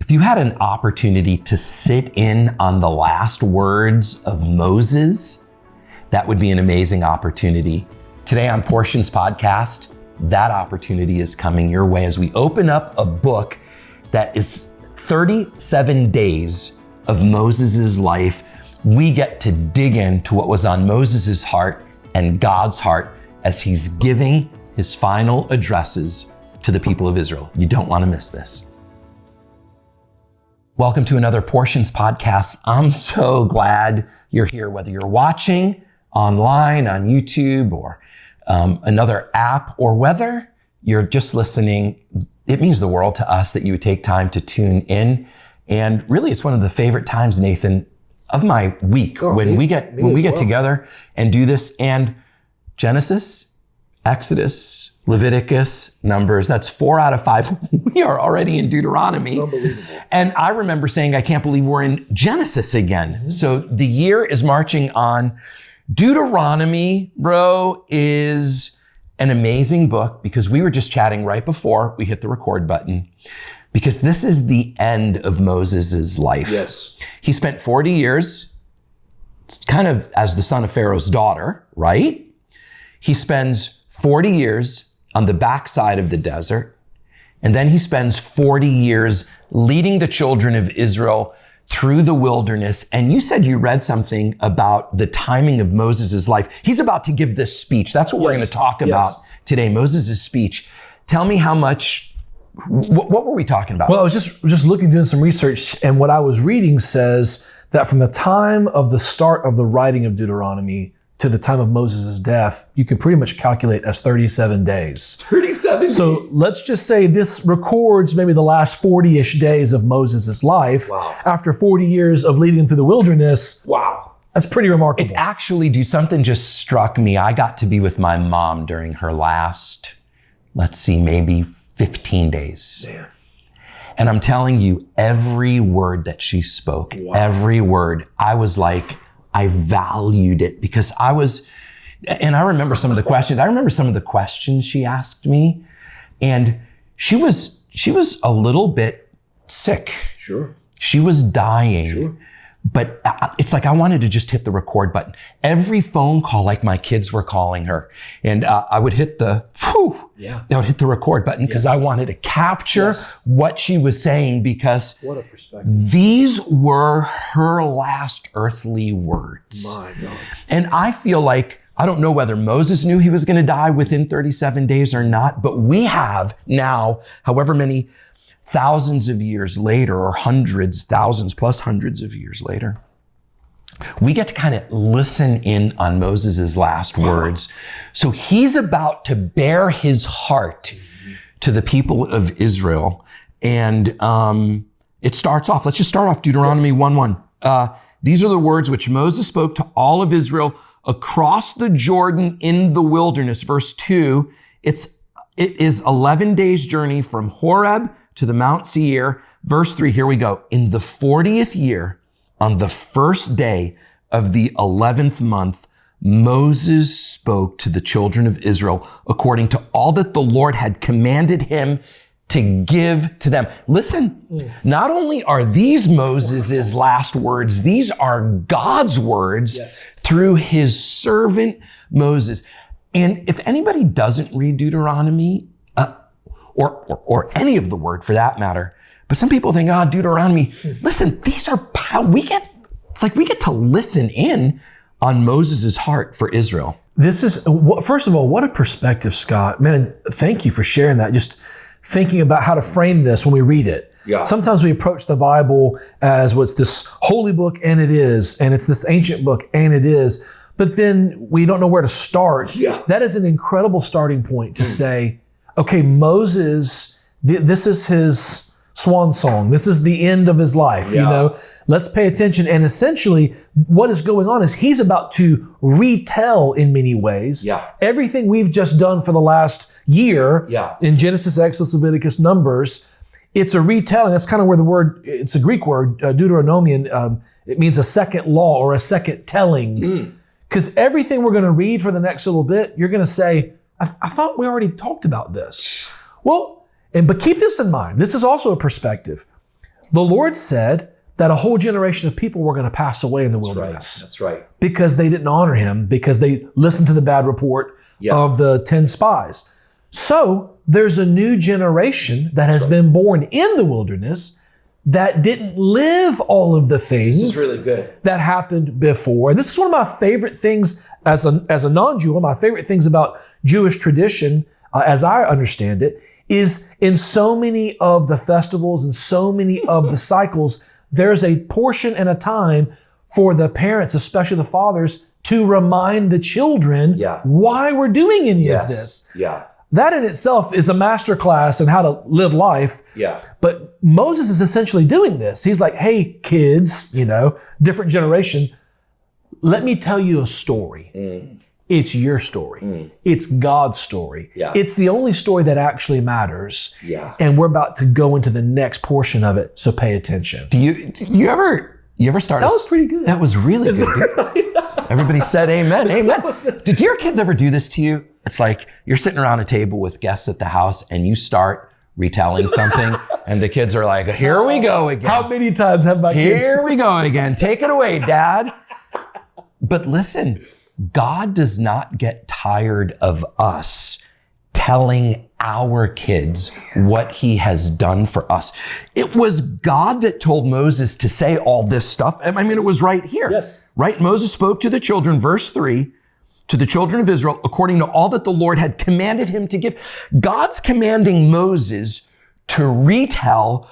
If you had an opportunity to sit in on the last words of Moses, that would be an amazing opportunity. Today on Portions Podcast, that opportunity is coming your way as we open up a book that is 37 days of Moses' life. We get to dig into what was on Moses' heart and God's heart as he's giving his final addresses to the people of Israel. You don't want to miss this. Welcome to another Portions Podcast. I'm so glad you're here, whether you're watching online on YouTube or another app, or whether you're just listening. It means the world to us that you would take time to tune in. And really, it's one of the favorite times, Nathan, of my week when we get together and do this. And Genesis, Exodus, Leviticus, Numbers, that's 4 out of 5. We are already in Deuteronomy. Unbelievable. And I remember saying, I can't believe we're in Genesis again. Mm-hmm. So the year is marching on. Deuteronomy, bro, is an amazing book because we were just chatting right before we hit the record button, because this is the end of Moses' life. Yes. He spent 40 years kind of as the son of Pharaoh's daughter, right? He spends 40 years on the backside of the desert, and then he spends 40 years leading the children of Israel through the wilderness. And you said you read something about the timing of Moses' life. He's about to give this speech. That's what we're going to talk about today, Moses' speech. Tell me how much, what were we talking about? Well, I was just looking, doing some research, and what I was reading says that from the time of the start of the writing of Deuteronomy to the time of Moses' death, you can pretty much calculate as 37 days. 37 days. So let's just say this records maybe the last 40-ish days of Moses' life. Wow. After 40 years of leading him through the wilderness. Wow. That's pretty remarkable. It actually, dude, something just struck me. I got to be with my mom during her last, maybe 15 days. Man. And I'm telling you, every word that she spoke, every word, I was like, I valued it because I remember some of the questions. I remember some of the questions she asked me, and she was a little bit sick. Sure. She was dying. Sure. But it's like I wanted to just hit the record button. Every phone call, like my kids were calling her, and I would hit I would hit the record button because I wanted to capture what she was saying, because what a perspective. These were her last earthly words. My God. And I feel like, I don't know whether Moses knew he was going to die within 37 days or not, but we have now, however many thousands of years later, or thousands plus hundreds of years later, we get to kind of listen in on Moses' last words. So he's about to bare his heart to the people of Israel. And it starts off, let's just start off Deuteronomy 1:1. These are the words which Moses spoke to all of Israel across the Jordan in the wilderness. Verse 2, it is 11 days journey from Horeb to the Mount Seir. Verse 3, here we go. In the 40th year, on the first day of the 11th month, Moses spoke to the children of Israel according to all that the Lord had commanded him to give to them. Listen, not only are these Moses' last words, these are God's words through his servant Moses. And if anybody doesn't read Deuteronomy, or any of the word for that matter, but some people think, Deuteronomy, listen, these are, it's like we get to listen in on Moses' heart for Israel. This is, first of all, what a perspective, Scott. Man, thank you for sharing that. Just thinking about how to frame this when we read it. Yeah. Sometimes we approach the Bible as what's this holy book, and it is, and it's this ancient book, and it is, but then we don't know where to start. Yeah. That is an incredible starting point to say, okay, Moses, this is his swan song. This is the end of his life, Let's pay attention. And essentially, what is going on is he's about to retell, in many ways, everything we've just done for the last year in Genesis, Exodus, Leviticus, Numbers. It's a retelling. That's kind of where the word, it's a Greek word, Deuteronomian. It means a second law or a second telling. Because everything we're going to read for the next little bit, you're going to say, I thought we already talked about this. Well, but keep this in mind. This is also a perspective. The Lord said that a whole generation of people were going to pass away in the wilderness. That's right. Because they didn't honor him, because they listened to the bad report of the 10 spies. So there's a new generation that has been born in the wilderness that didn't live all of the things This is really good. that happened before. And this is one of my favorite things as a non-Jew, one of my favorite things about Jewish tradition, as I understand it, is in so many of the festivals and so many of the cycles, there's a portion and a time for the parents, especially the fathers, to remind the children why we're doing any of this. Yeah. That in itself is a masterclass in how to live life. Yeah. But Moses is essentially doing this. He's like, hey, kids, different generation, let me tell you a story. It's your story. It's God's story. Yeah. It's the only story that actually matters. Yeah. And we're about to go into the next portion of it, so pay attention. Do you ever start? That was pretty good. That was really good. Everybody said amen. Amen. Did your kids ever do this to you? It's like you're sitting around a table with guests at the house and you start retelling something and the kids are like, here we go again. How many times have my kids? Here we go again. Take it away, Dad. But listen, God does not get tired of us telling our kids what he has done for us. It was God that told Moses to say all this stuff. I mean, it was right here. Yes. Right? Moses spoke to the children, verse 3, to the children of Israel, according to all that the Lord had commanded him to give. God's commanding Moses to retell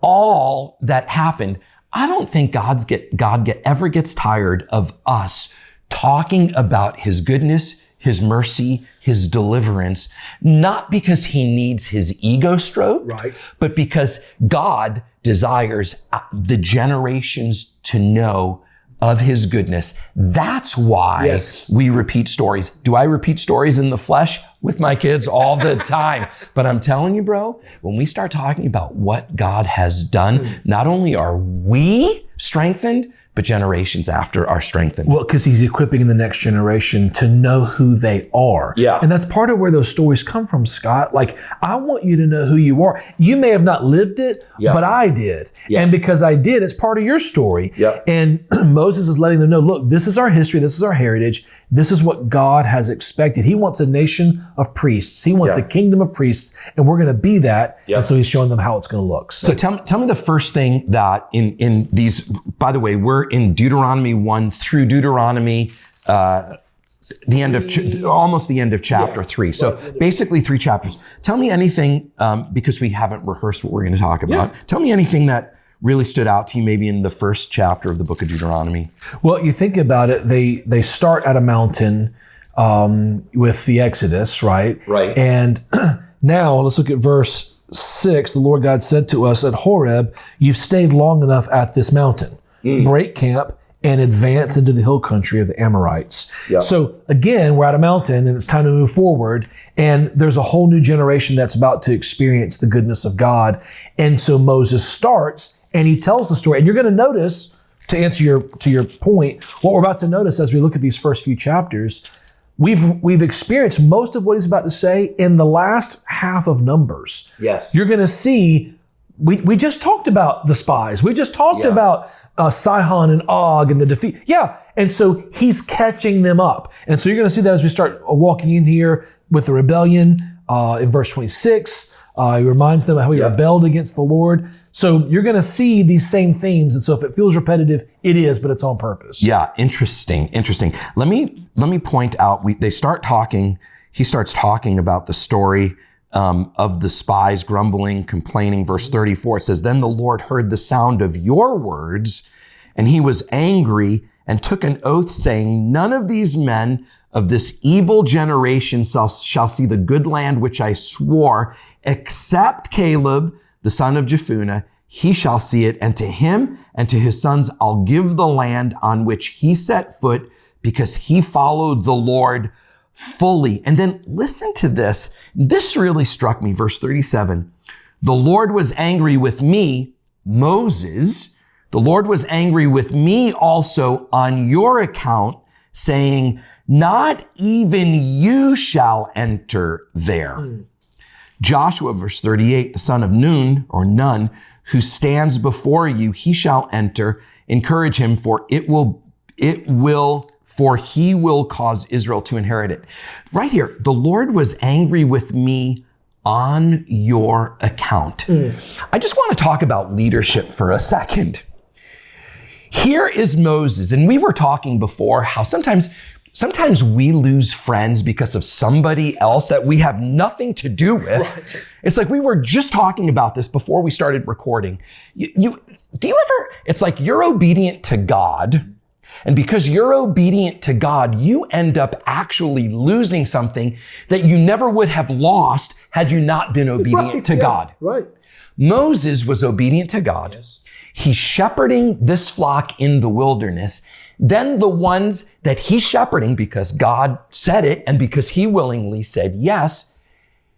all that happened. I don't think God ever gets tired of us talking about his goodness, his mercy, his deliverance, not because he needs his ego stroked, but because God desires the generations to know of his goodness. That's why we repeat stories. Do I repeat stories in the flesh with my kids all the time? But I'm telling you, bro, when we start talking about what God has done, not only are we strengthened, but generations after are strengthened. Well, because he's equipping the next generation to know who they are. Yeah. And that's part of where those stories come from, Scott. Like, I want you to know who you are. You may have not lived it, but I did. And because I did, it's part of your story. And Moses is letting them know, look, this is our history. This is our heritage. This is what God has expected. He wants a nation of priests. He wants a kingdom of priests, and we're going to be that. And so he's showing them how it's going to look. So tell me the first thing that in these, by the way, we're in Deuteronomy 1 through Deuteronomy, almost the end of chapter 3. So basically 3 chapters. Tell me anything, because we haven't rehearsed what we're going to talk about. Tell me anything that really stood out to you maybe in the first chapter of the book of Deuteronomy. Well, you think about it, they start at a mountain with the Exodus, right? Right. And now let's look at verse 6. The Lord God said to us at Horeb, you've stayed long enough at this mountain. Break camp and advance into the hill country of the Amorites. So again, we're at a mountain and it's time to move forward. And there's a whole new generation that's about to experience the goodness of God. And so Moses starts and he tells the story. And you're going to notice, to answer your point, what we're about to notice as we look at these first few chapters, we've experienced most of what he's about to say in the last half of Numbers. You're going to see, we just talked about the spies. We just talked about Sihon and Og and the defeat. And so he's catching them up. And so you're going to see that as we start walking in here with the rebellion in verse 26. He reminds them of how he rebelled against the Lord. So you're going to see these same themes. And so if it feels repetitive, it is, but it's on purpose. Yeah, interesting. Let me point out, he starts talking about the story of the spies grumbling, complaining. Verse 34, it says, then the Lord heard the sound of your words, and he was angry and took an oath, saying, none of these men of this evil generation shall see the good land which I swore, except Caleb, the son of Jephunneh. He shall see it, and to him and to his sons I'll give the land on which he set foot, because he followed the Lord fully. And then listen to this. This really struck me. Verse 37. The Lord was angry with me, Moses. The Lord was angry with me also on your account, saying, not even you shall enter there. Joshua, verse 38, the son of Nun, who stands before you, he shall enter. Encourage him, for he will cause Israel to inherit it. Right here, the Lord was angry with me on your account. I just want to talk about leadership for a second. Here is Moses, and we were talking before how sometimes we lose friends because of somebody else that we have nothing to do with. Right. It's like we were just talking about this before we started recording. It's like you're obedient to God, and because you're obedient to God, you end up actually losing something that you never would have lost had you not been obedient to God. Right. Moses was obedient to God. Yes. He's shepherding this flock in the wilderness. Then the ones that he's shepherding, because God said it and because he willingly said yes,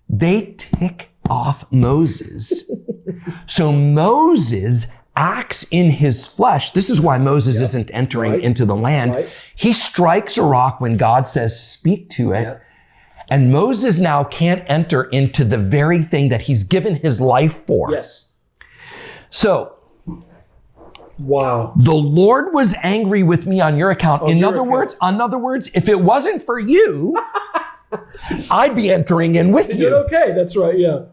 they tick off Moses. So Moses acts in his flesh. This is why Moses isn't entering into the land. Right. He strikes a rock when God says, speak to it. Yeah. And Moses now can't enter into the very thing that he's given his life for. Yes. So, wow. The Lord was angry with me on your account. In other words, if it wasn't for you, I'd be entering in with you. Okay, that's right, yeah.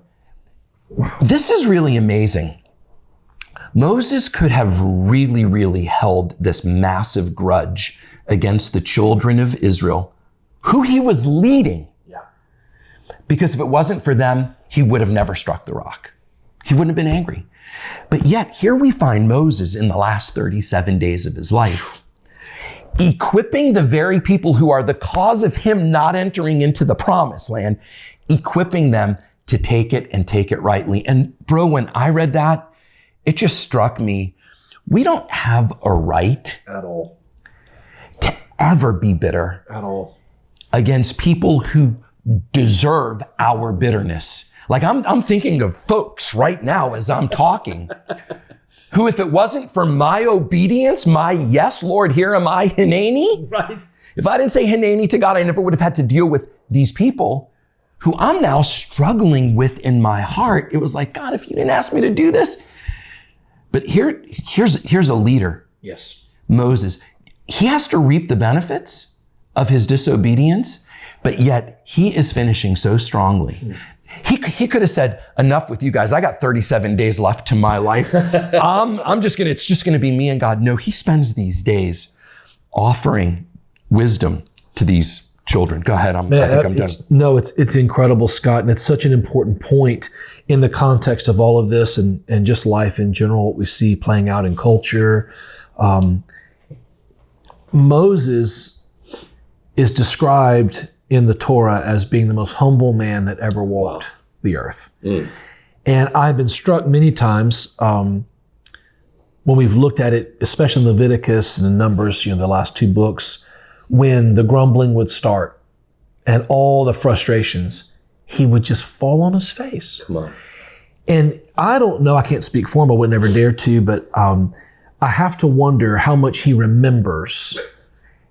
This is really amazing. Moses could have really, really held this massive grudge against the children of Israel, who he was leading. Yeah. Because if it wasn't for them, he would have never struck the rock. He wouldn't have been angry. But yet here we find Moses in the last 37 days of his life, equipping the very people who are the cause of him not entering into the promised land, equipping them to take it and take it rightly. And bro, when I read that, it just struck me. We don't have a right at all to ever be bitter at all against people who deserve our bitterness. Like I'm thinking of folks right now as I'm talking who, if it wasn't for my obedience, my yes, Lord, here am I, Hineni. Right. If I didn't say Hineni to God, I never would have had to deal with these people who I'm now struggling with in my heart. It was like, God, if you didn't ask me to do this. But here's a leader. Yes. Moses. He has to reap the benefits of his disobedience, but yet he is finishing so strongly. He could have said, enough with you guys. I got 37 days left to my life. It's just gonna be me and God. No, he spends these days offering wisdom to these children. Go ahead. I think I'm done. No, it's incredible, Scott. And it's such an important point in the context of all of this and just life in general, what we see playing out in culture. Moses is described in the Torah as being the most humble man that ever walked the earth. And I've been struck many times when we've looked at it, especially in Leviticus and in Numbers, the last two books, when the grumbling would start and all the frustrations, he would just fall on his face. Come on. And I don't know, I can't speak for him, I would never dare to, but I have to wonder how much he remembers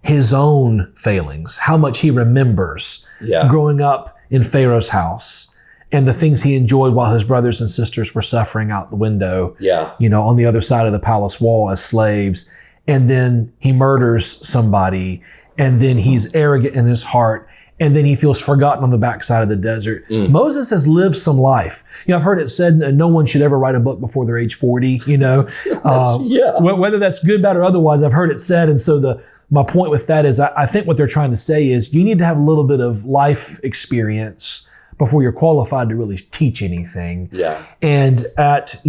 his own failings, how much he remembers growing up in Pharaoh's house and the things he enjoyed while his brothers and sisters were suffering out the window, on the other side of the palace wall as slaves. And then he murders somebody, and then he's arrogant in his heart, and then he feels forgotten on the backside of the desert. Moses has lived some life. I've heard it said no one should ever write a book before they're age 40, whether that's good, bad, or otherwise, I've heard it said. And so my point with that is I think what they're trying to say is you need to have a little bit of life experience before you're qualified to really teach anything. Yeah. And at,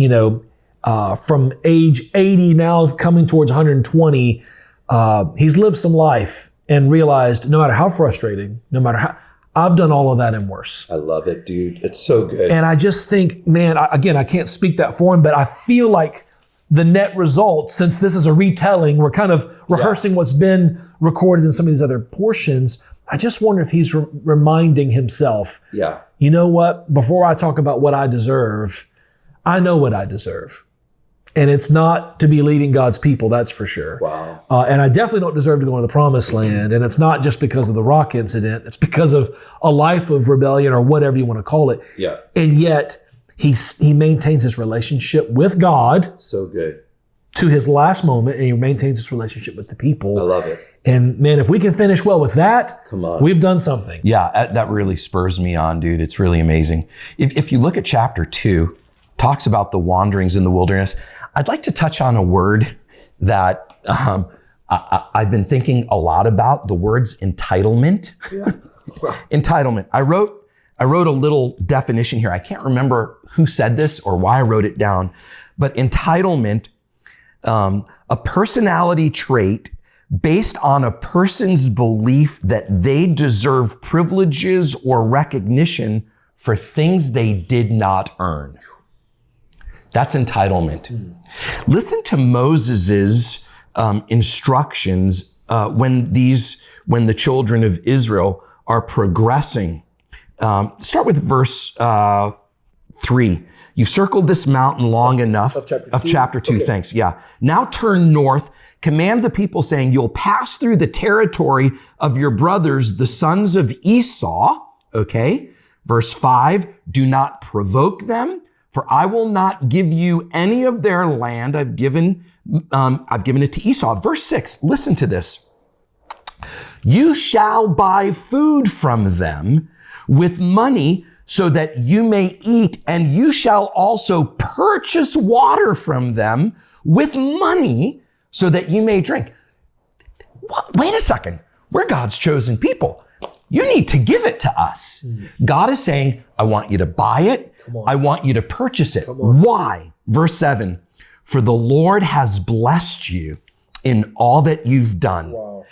from age 80 now coming towards 120, he's lived some life and realized no matter how frustrating, no matter how, I've done all of that and worse. I love it, dude. It's so good. And I just think, man, I can't speak that for him, but I feel like the net result, since this is a retelling, we're kind of rehearsing what's been recorded in some of these other portions. I just wonder if he's reminding himself, you know what, before I talk about what I deserve, I know what I deserve. And it's not to be leading God's people, that's for sure. Wow. And I definitely don't deserve to go into the promised land. And it's not just because of the rock incident. It's because of a life of rebellion or whatever you want to call it. Yeah. And yet he maintains his relationship with God So good. to his last moment, and he maintains his relationship with the people. I love it. And man, if we can finish well with that, Come on. we've done something. Yeah, that really spurs me on, dude. It's really amazing. If you look at chapter 2, talks about the wanderings in the wilderness. I'd like to touch on a word that I've been thinking a lot about, the words entitlement. Yeah. Entitlement. I wrote a little definition here. I can't remember who said this or why I wrote it down, but entitlement, a personality trait based on a person's belief that they deserve privileges or recognition for things they did not earn. That's entitlement. Listen to Moses's instructions when the children of Israel are progressing. Start with verse 3. You've circled this mountain long enough. Of chapter 2, okay. Thanks. Yeah. Now turn north, command the people saying, you'll pass through the territory of your brothers, the sons of Esau. Okay. Verse 5, do not provoke them, for I will not give you any of their land. I've given it to Esau. Verse 6, listen to this. You shall buy food from them with money so that you may eat, and you shall also purchase water from them with money so that you may drink. What? Wait a second. We're God's chosen people. You need to give it to us. God is saying, I want you to buy it. I want you to purchase it. Why? Verse 7, for the Lord has blessed you in all that you've done. Wow.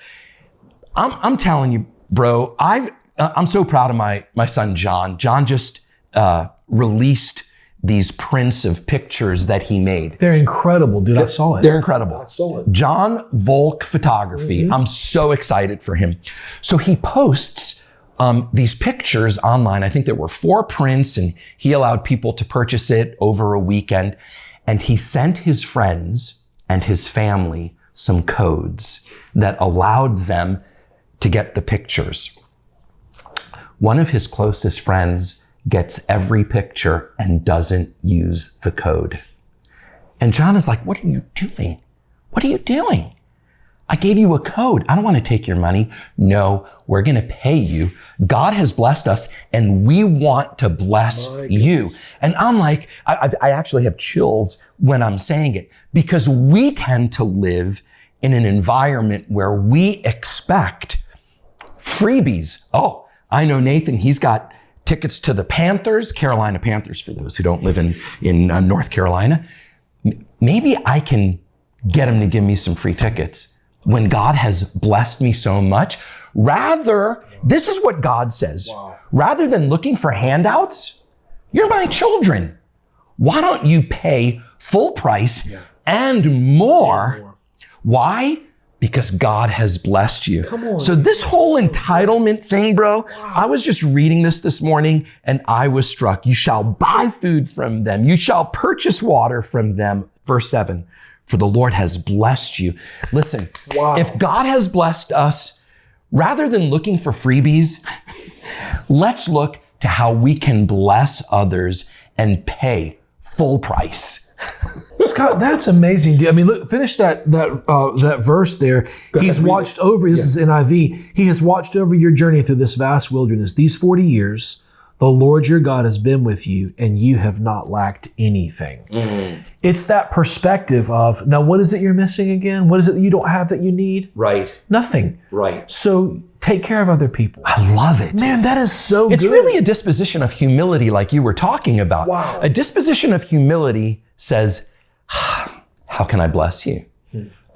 I'm telling you, bro, I'm so proud of my son, John. John just released these prints of pictures that he made. They're incredible, dude. I saw it. They're incredible. I saw it. John Vul Photography. I'm so excited for him. So he posts these pictures online. I think there were 4 prints, and he allowed people to purchase it over a weekend. And he sent his friends and his family some codes that allowed them to get the pictures. One of his closest friends gets every picture and doesn't use the code. And John is like, what are you doing? What are you doing? I gave you a code. I don't want to take your money. No, we're going to pay you. God has blessed us, and we want to bless you. And I'm like, I actually have chills when I'm saying it, because we tend to live in an environment where we expect freebies. Oh, I know Nathan, he's got tickets to the Panthers, Carolina Panthers, for those who don't live in North Carolina. Maybe I can get him to give me some free tickets when God has blessed me so much. Rather, this is what God says. Wow. Rather than looking for handouts, you're my children. Why don't you pay full price and more? Why? Because God has blessed you. Come on. So this whole entitlement thing, bro, I was just reading this morning and I was struck. You shall buy food from them. You shall purchase water from them. Verse 7, for the Lord has blessed you. Listen, if God has blessed us, rather than looking for freebies, let's look to how we can bless others and pay full price. Scott, that's amazing. I mean, look, finish that verse there. He's watched over, this is NIV, he has watched over your journey through this vast wilderness. These 40 years, the Lord your God has been with you, and you have not lacked anything. Mm-hmm. It's that perspective of, now what is it you're missing again? What is it that you don't have that you need? Right. Nothing. Right. So take care of other people. I love it. Man, that is so good. It's really a disposition of humility like you were talking about. Wow. A disposition of humility says, how can I bless you?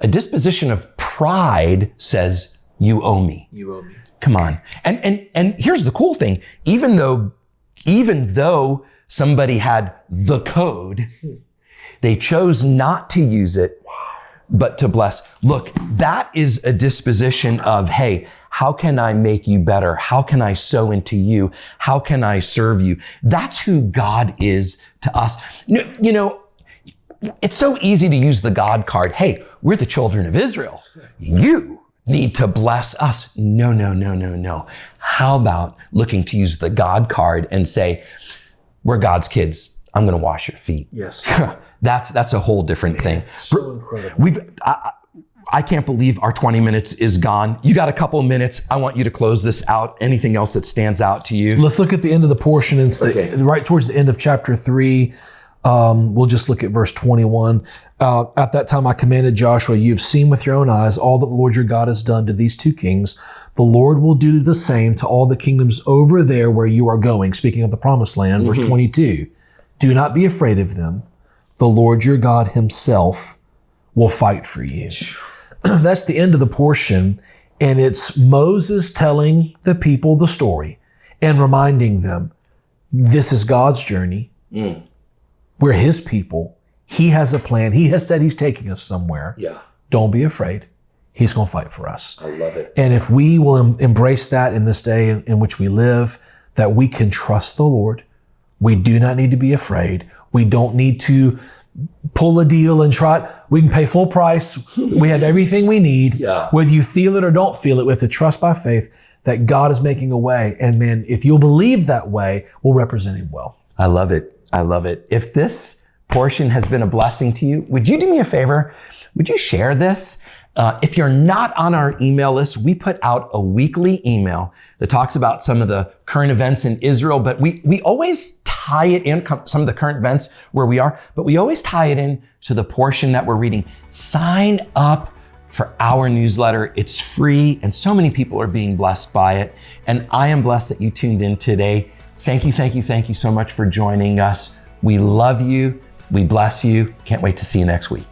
A disposition of pride says, you owe me. You owe me. Come on. And here's the cool thing. Even though somebody had the code, they chose not to use it, but to bless. Look, that is a disposition of, hey, how can I make you better? How can I sow into you? How can I serve you? That's who God is to us. You know, it's so easy to use the God card. Hey, we're the children of Israel. You need to bless us. No. How about looking to use the God card and say, we're God's kids. I'm going to wash your feet. Yes. That's a whole different thing. So incredible. I can't believe our 20 minutes is gone. You got a couple of minutes. I want you to close this out. Anything else that stands out to you? Let's look at the end of the portion. It's right towards the end of chapter 3. We'll just look at verse 21. At that time I commanded Joshua, you've seen with your own eyes all that the Lord your God has done to these two kings. The Lord will do the same to all the kingdoms over there where you are going. Speaking of the promised land, verse 22. Do not be afraid of them. The Lord your God himself will fight for you. That's the end of the portion. And it's Moses telling the people the story and reminding them, this is God's journey. We're his people. He has a plan. He has said he's taking us somewhere. Yeah. Don't be afraid. He's going to fight for us. I love it. And if we will embrace that in this day in which we live, that we can trust the Lord. We do not need to be afraid. We don't need to pull a deal and try it. We can pay full price. We have everything we need. Yeah. Whether you feel it or don't feel it, we have to trust by faith that God is making a way. And man, if you'll believe that way, we'll represent him well. I love it. I love it. If this portion has been a blessing to you, would you do me a favor? Would you share this? If you're not on our email list, we put out a weekly email that talks about some of the current events in Israel, but we always tie it in, some of the current events where we are, but we always tie it in to the portion that we're reading. Sign up for our newsletter. It's free, and so many people are being blessed by it. And I am blessed that you tuned in today. Thank you so much for joining us. We love you. We bless you. Can't wait to see you next week.